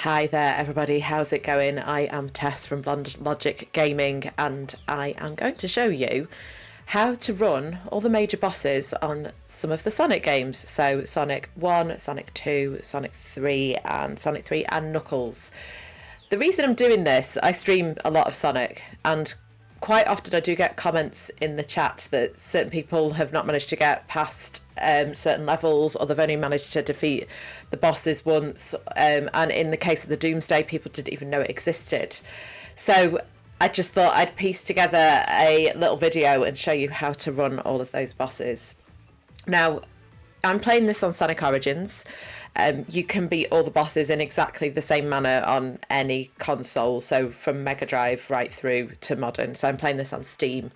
Hi there everybody, how's it going? I am Tess from Blonde Logic Gaming and I am going to show you how to run all the major bosses on some of the Sonic games. So Sonic 1, Sonic 2, Sonic 3 and Knuckles. The reason I'm doing this, I stream a lot of Sonic and quite often I do get comments in the chat that certain people have not managed to get past certain levels, or they've only managed to defeat the bosses once, and in the case of the Doomsday, people didn't even know it existed. So I just thought I'd piece together a little video and show you how to run all of those bosses. Now, I'm playing this on Sonic Origins. You can beat all the bosses in exactly the same manner on any console, so from Mega Drive right through to modern. So I'm playing this on Steam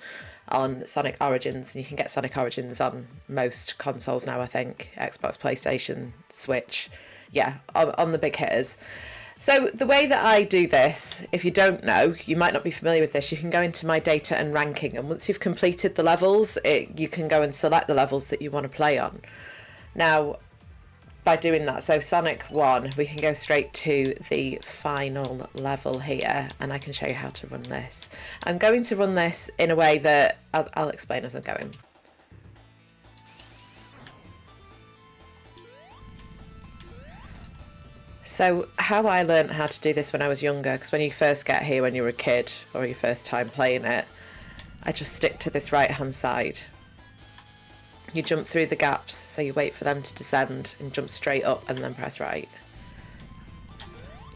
on Sonic Origins, and you can get Sonic Origins on most consoles now, I think. Xbox, PlayStation, Switch, yeah, on the big hitters. So the way that I do this, if you don't know, you might not be familiar with this, you can go into my data and ranking, and once you've completed the levels, you can go and select the levels that you want to play on. Now, by doing that, so Sonic 1, we can go straight to the final level here, and I can show you how to run this. I'm going to run this in a way that I'll explain as I'm going. So how I learned how to do this when I was younger, because when you first get here when you're a kid, or your first time playing it, I just stick to this right hand side. You jump through the gaps, so you wait for them to descend and jump straight up and then press right.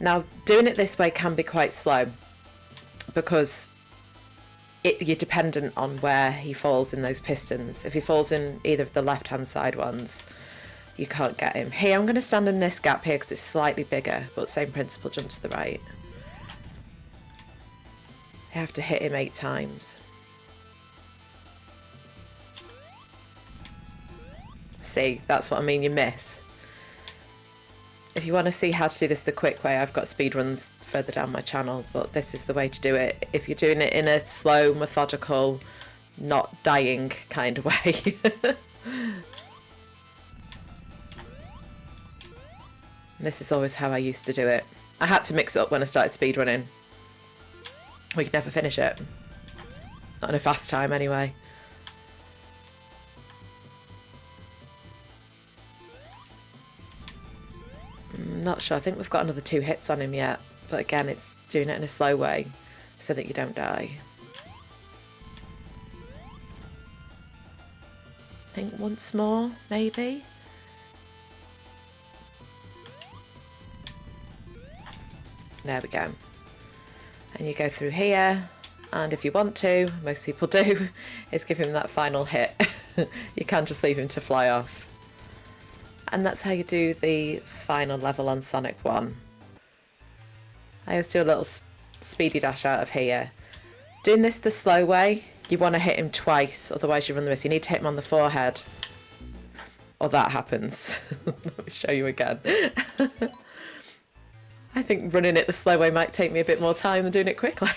Now, doing it this way can be quite slow because you're dependent on where he falls in those pistons. If he falls in either of the left-hand side ones, you can't get him. Here, I'm going to stand in this gap here because it's slightly bigger, but same principle, jump to the right. You have to hit him 8 times. See, that's what I mean, you miss. If you want to see how to do this the quick way, I've got speedruns further down my channel, but this is the way to do it if you're doing it in a slow, methodical, not dying kind of way. This is always how I used to do it. I had to mix it up when I started speedrunning. We could never finish it. Not in a fast time anyway. Not sure, I think we've got another 2 hits on him yet, but again it's doing it in a slow way so that you don't die. I think once more, maybe? There we go. And you go through here, and if you want to, most people do, is give him that final hit. You can just leave him to fly off. And that's how you do the final level on Sonic 1. I always do a little speedy dash out of here. Doing this the slow way, you want to hit him twice, otherwise you run the risk. You need to hit him on the forehead, or that happens. Let me show you again. I think running it the slow way might take me a bit more time than doing it quickly.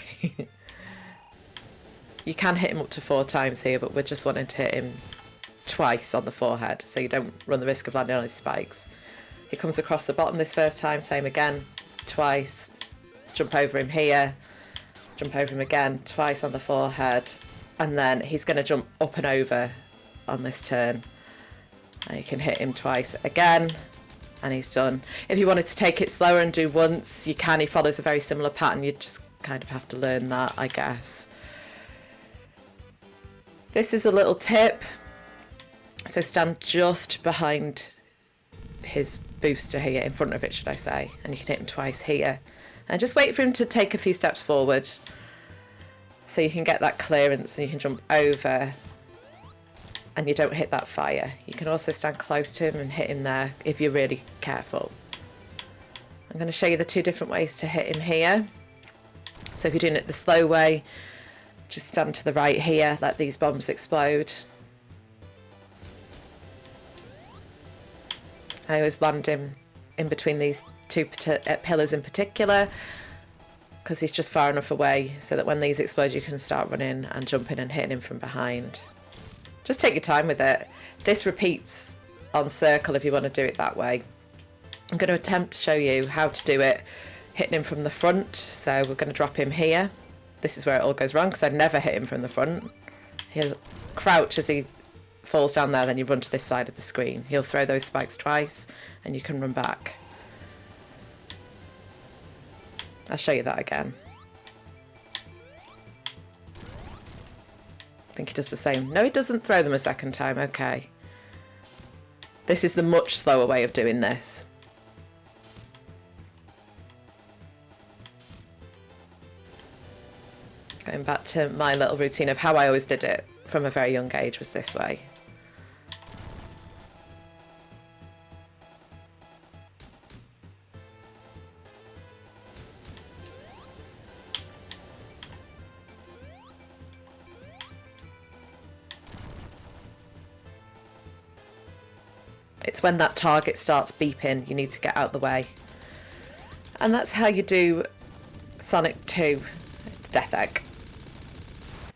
You can hit him up to 4 times here, but we're just wanting to hit him twice on the forehead, so you don't run the risk of landing on his spikes. He comes across the bottom this first time, same again, twice, jump over him here, jump over him again, twice on the forehead, and then he's going to jump up and over on this turn. And you can hit him twice again, and he's done. If you wanted to take it slower and do once, you can. He follows a very similar pattern, you just kind of have to learn that, I guess. This is a little tip. So stand just behind his booster here, in front of it should I say, and you can hit him twice here. And just wait for him to take a few steps forward so you can get that clearance and you can jump over and you don't hit that fire. You can also stand close to him and hit him there if you're really careful. I'm going to show you the 2 different ways to hit him here. So if you're doing it the slow way, just stand to the right here, let these bombs explode. I always land him in between these 2 pillars in particular because he's just far enough away so that when these explode you can start running and jumping and hitting him from behind. Just take your time with it. This repeats on circle if you want to do it that way. I'm going to attempt to show you how to do it hitting him from the front. So we're going to drop him here. This is where it all goes wrong because I'd never hit him from the front. He'll crouch as he falls down there, then you run to this side of the screen. He'll throw those spikes twice and you can run back. I'll show you that again. I think he does the same. No, he doesn't throw them a second time. Okay. This is the much slower way of doing this. Going back to my little routine of how I always did it from a very young age was this way. It's when that target starts beeping, you need to get out the way. And that's how you do Sonic 2 Death Egg.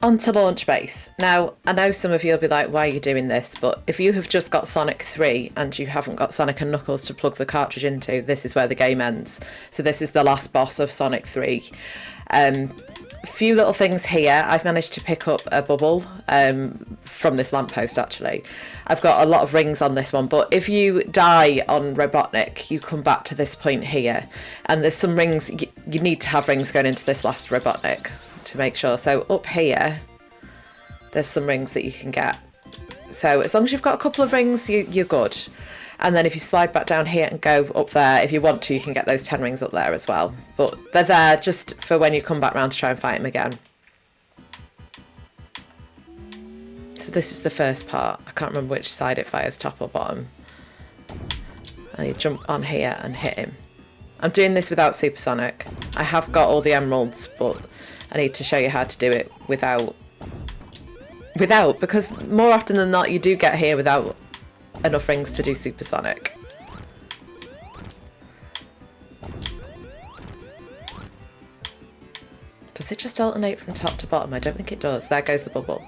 On to launch base. Now, I know some of you will be like, why are you doing this? But if you have just got Sonic 3 and you haven't got Sonic and Knuckles to plug the cartridge into, this is where the game ends. So this is the last boss of Sonic 3. A few little things here. I've managed to pick up a bubble from this lamppost, actually. I've got a lot of rings on this one, but if you die on Robotnik, you come back to this point here. And there's some rings, you need to have rings going into this last Robotnik to make sure. So up here, there's some rings that you can get. So as long as you've got a couple of rings, you're good. And then if you slide back down here and go up there, if you want to, you can get those 10 rings up there as well. But they're there just for when you come back round to try and fight him again. So this is the first part. I can't remember which side it fires, top or bottom. And you jump on here and hit him. I'm doing this without Supersonic. I have got all the emeralds, but I need to show you how to do it without, because more often than not you do get here without enough rings to do Supersonic. Does it just alternate from top to bottom? I don't think it does. There goes the bubble.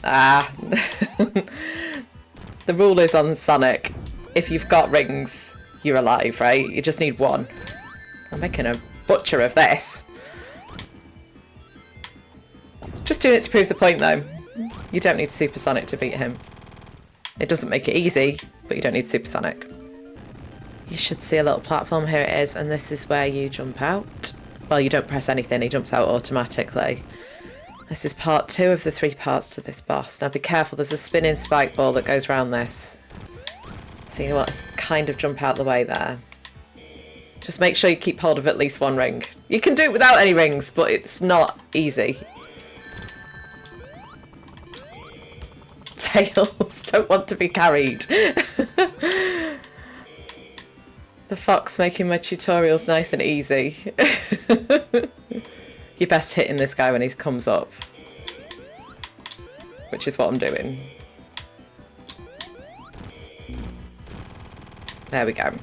Ah. The rule is on Sonic, if you've got rings, you're alive, right? You just need one. I'm making a butcher of this. Just doing it to prove the point, though. You don't need Supersonic to beat him. It doesn't make it easy, but you don't need Supersonic. You should see a little platform. Here it is, and this is where you jump out. Well, you don't press anything, he jumps out automatically. This is part 2 of the 3 parts to this boss. Now be careful, there's a spinning spike ball that goes around this. So you want to kind of jump out the way there. Just make sure you keep hold of at least one ring. You can do it without any rings, but it's not easy. Tails don't want to be carried. The fox making my tutorials nice and easy. You're best hitting this guy when he comes up, which is what I'm doing. There we go.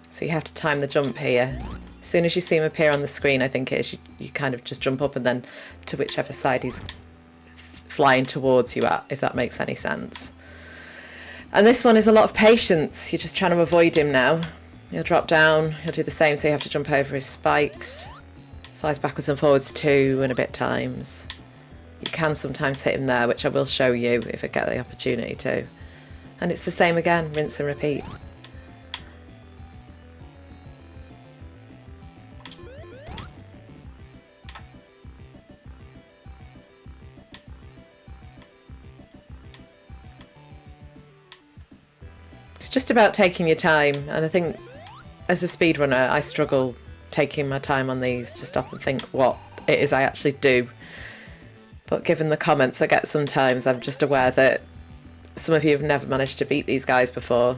So you have to time the jump here. As soon as you see him appear on the screen, I think it is, you kind of just jump up and then to whichever side he's flying towards you at, if that makes any sense. And this one is a lot of patience. You're just trying to avoid him now. He'll drop down, he'll do the same, so you have to jump over his spikes. Flies backwards and forwards 2 and a bit times. You can sometimes hit him there, which I will show you if I get the opportunity to. And it's the same again, rinse and repeat. It's just about taking your time, and I think as a speedrunner I struggle taking my time on these to stop and think what it is I actually do. But given the comments I get sometimes, I'm just aware that some of you have never managed to beat these guys before.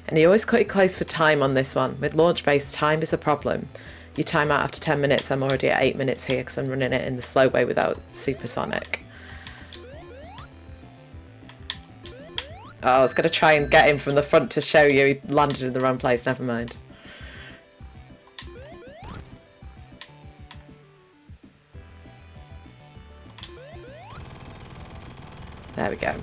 And you always cut it close for time on this one. With launch base, time is a problem. You time out after 10 minutes. I'm already at 8 minutes here because I'm running it in the slow way without Supersonic. Oh, I was going to try and get him from the front to show you. He landed in the wrong place. Never mind. There we go.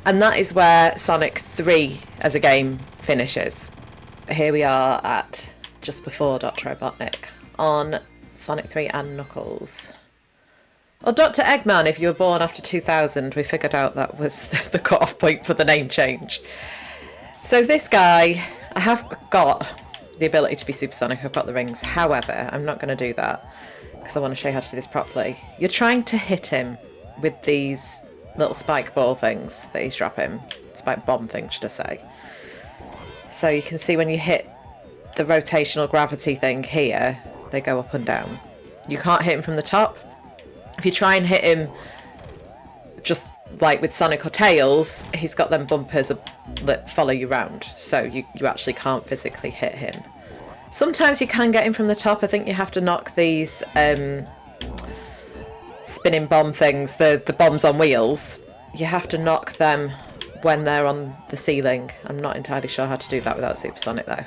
And that is where Sonic 3 as a game finishes. Here we are at just before Dr Robotnik on Sonic 3 and Knuckles. Or Dr Eggman, if you were born after 2000, we figured out that was the cut-off point for the name change. So this guy, I have got the ability to be supersonic, I've got the rings. However, I'm not going to do that because I want to show you how to do this properly. You're trying to hit him with these little spike ball things that he's dropping. Spike bomb thing, should I say. So you can see when you hit the rotational gravity thing here, they go up and down. You can't hit him from the top. If you try and hit him just like with Sonic or Tails, he's got them bumpers that follow you round. So you actually can't physically hit him. Sometimes you can get him from the top. I think you have to knock these spinning bomb things, the bombs on wheels. You have to knock them when they're on the ceiling. I'm not entirely sure how to do that without supersonic though.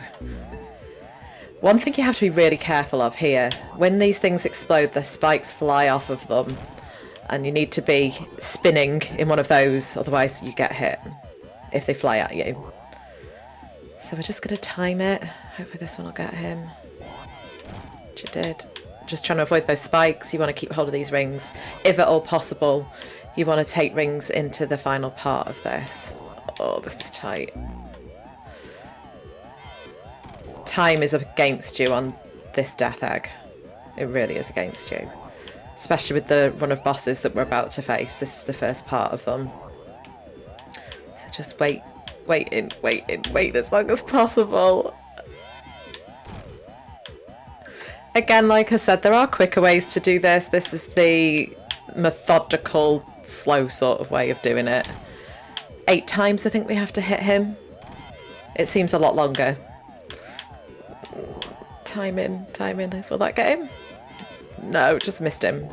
One thing you have to be really careful of here, when these things explode, the spikes fly off of them, and you need to be spinning in one of those, otherwise you get hit if they fly at you. So we're just going to time it. Hopefully this one will get him. Which it did. Just trying to avoid those spikes. You want to keep hold of these rings. If at all possible, you want to take rings into the final part of this. Oh, this is tight. Time is against you on this death egg. It really is against you. Especially with the run of bosses that we're about to face. This is the first part of them. So just wait as long as possible. Again, like I said, there are quicker ways to do this. This is the methodical, slow sort of way of doing it. 8 times I think we have to hit him. It seems a lot longer. Time in. Will that get him? No, just missed him.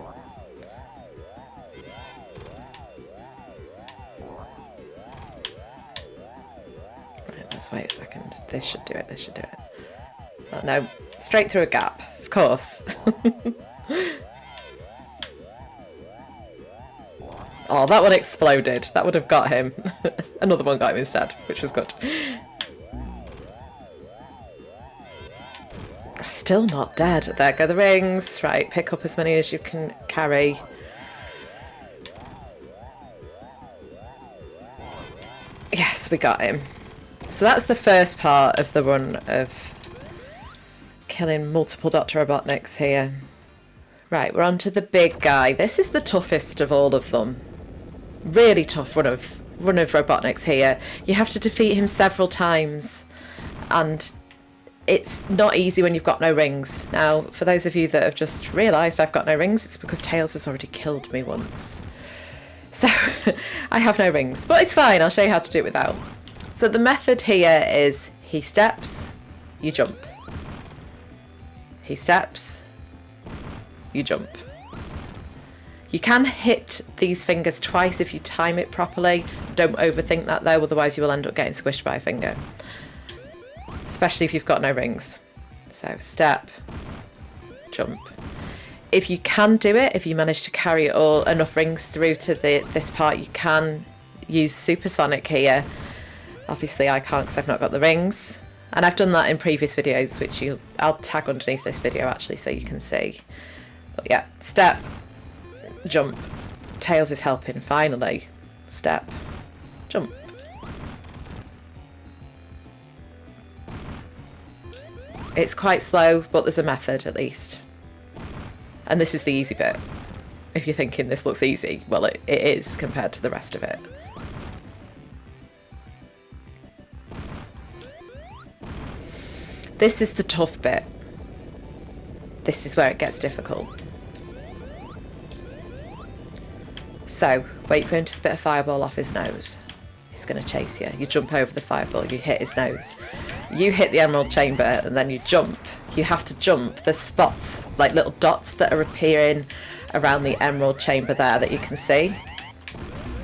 Right, let's wait a second. This should do it. Oh, no, straight through a gap, of course. Oh, that one exploded. That would have got him. Another one got him instead, which was good. Still not dead. There go the rings. Right, pick up as many as you can carry. Yes, we got him. So that's the first part of the run of killing multiple Dr. Robotniks here. Right, we're on to the big guy. This is the toughest of all of them. Really tough run of Robotniks here. You have to defeat him several times, and it's not easy when you've got no rings. Now, for those of you that have just realised I've got no rings, it's because Tails has already killed me once. So, I have no rings. But it's fine, I'll show you how to do it without. So the method here is he steps, you jump. He steps, you jump. You can hit these fingers twice if you time it properly. Don't overthink that though, otherwise you will end up getting squished by a finger. Especially if you've got no rings. So step, jump. If you can do it, if you manage to carry enough rings through to this part, you can use supersonic here. Obviously I can't because I've not got the rings. And I've done that in previous videos, which I'll tag underneath this video actually so you can see. But yeah, step, jump. Tails is helping, finally. Step, jump. It's quite slow, but there's a method at least. And this is the easy bit. If you're thinking this looks easy, well it is compared to the rest of it. This is the tough bit. This is where it gets difficult. So, wait for him to spit a fireball off his nose. He's going to chase you. You jump over the fireball, you hit his nose. You hit the emerald chamber and then you jump. You have to jump. There's spots, like little dots that are appearing around the emerald chamber there that you can see.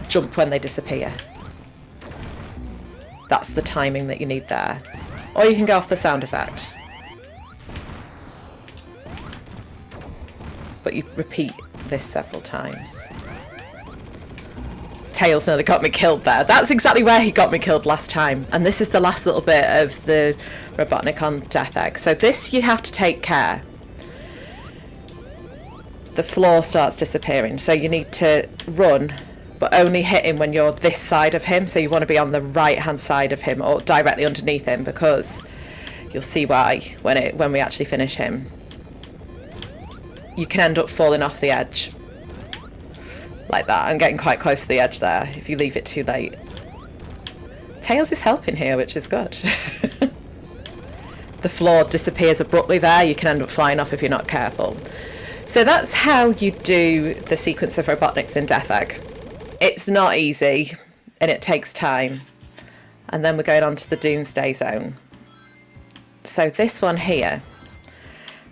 Jump when they disappear. That's the timing that you need there. Or you can go off the sound effect. But you repeat this several times. Tails nearly got me killed there. That's exactly where he got me killed last time. And this is the last little bit of the Robotnik on Death Egg. So this you have to take care. The floor starts disappearing. So you need to run, but only hit him when you're this side of him. So you want to be on the right hand side of him or directly underneath him, because you'll see why when we actually finish him. You can end up falling off the edge. Like that. I'm getting quite close to the edge there if you leave it too late. Tails is helping here, which is good. The floor disappears abruptly there. You can end up flying off if you're not careful. So that's how you do the sequence of Robotniks in Death Egg. It's not easy and it takes time. And then we're going on to the Doomsday zone. So this one here,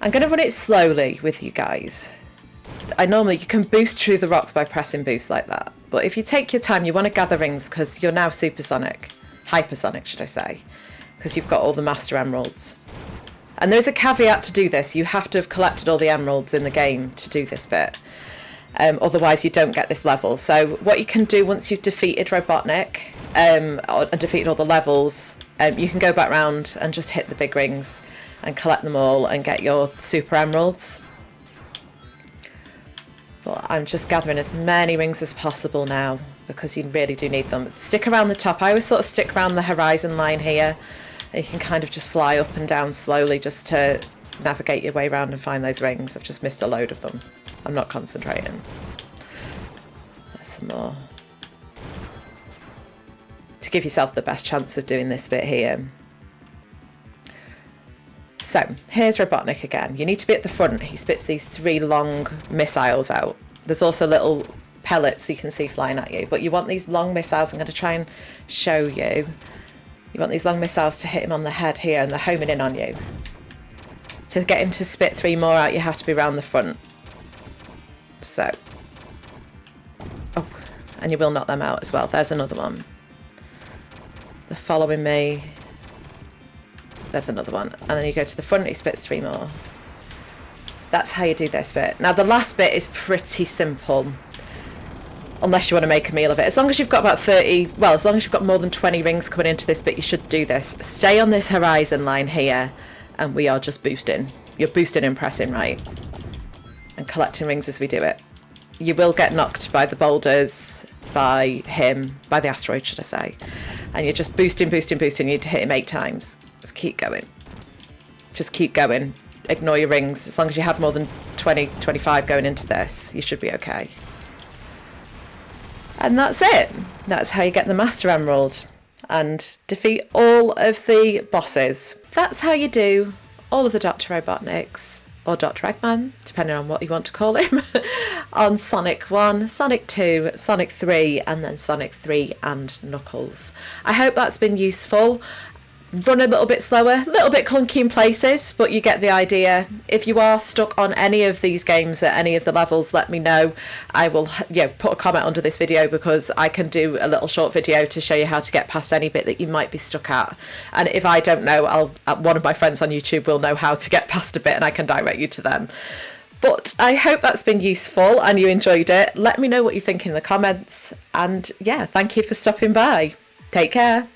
I'm going to run it slowly with you guys. You can boost through the rocks by pressing boost like that. But if you take your time, you want to gather rings because you're now supersonic. Hypersonic, should I say. Because you've got all the Master Emeralds. And there's a caveat to do this. You have to have collected all the emeralds in the game to do this bit. Otherwise, you don't get this level. So what you can do once you've defeated Robotnik and defeated all the levels, you can go back round and just hit the big rings and collect them all and get your super emeralds. But I'm just gathering as many rings as possible now because you really do need them. Stick around the top. I always sort of stick around the horizon line here. And you can kind of just fly up and down slowly just to navigate your way around and find those rings. I've just missed a load of them. I'm not concentrating. There's some more. To give yourself the best chance of doing this bit here. So, here's Robotnik again. You need to be at the front. He spits these 3 long missiles out. There's also little pellets you can see flying at you. But you want these long missiles. I'm going to try and show you. You want these long missiles to hit him on the head here, and they're homing in on you. To get him to spit 3 more out, you have to be round the front. So. Oh, and you will knock them out as well. There's another one. They're following me. There's another one. And then you go to the front, he spits 3 more. That's how you do this bit. Now, the last bit is pretty simple. Unless you want to make a meal of it. As long as you've got about 30, well, as long as you've got more than 20 rings coming into this bit, you should do this. Stay on this horizon line here, and we are just boosting. You're boosting and pressing, right? And collecting rings as we do it. You will get knocked by the boulders, by the asteroid, should I say. And you're just boosting, boosting, boosting. You need to hit him 8 times. Just keep going. Just keep going. Ignore your rings. As long as you have more than 20, 25 going into this, you should be okay. And that's it. That's how you get the Master Emerald and defeat all of the bosses. That's how you do all of the Dr. Robotniks, or Dr. Eggman, depending on what you want to call him, on Sonic 1, Sonic 2, Sonic 3, and then Sonic 3 and Knuckles. I hope that's been useful. Run a little bit slower, a little bit clunky in places, but you get the idea. If you are stuck on any of these games at any of the levels, let me know. I will put a comment under this video because I can do a little short video to show you how to get past any bit that you might be stuck at. And if I don't know, one of my friends on YouTube will know how to get past a bit and I can direct you to them. But I hope that's been useful and you enjoyed it. Let me know what you think in the comments. And yeah, thank you for stopping by. Take care.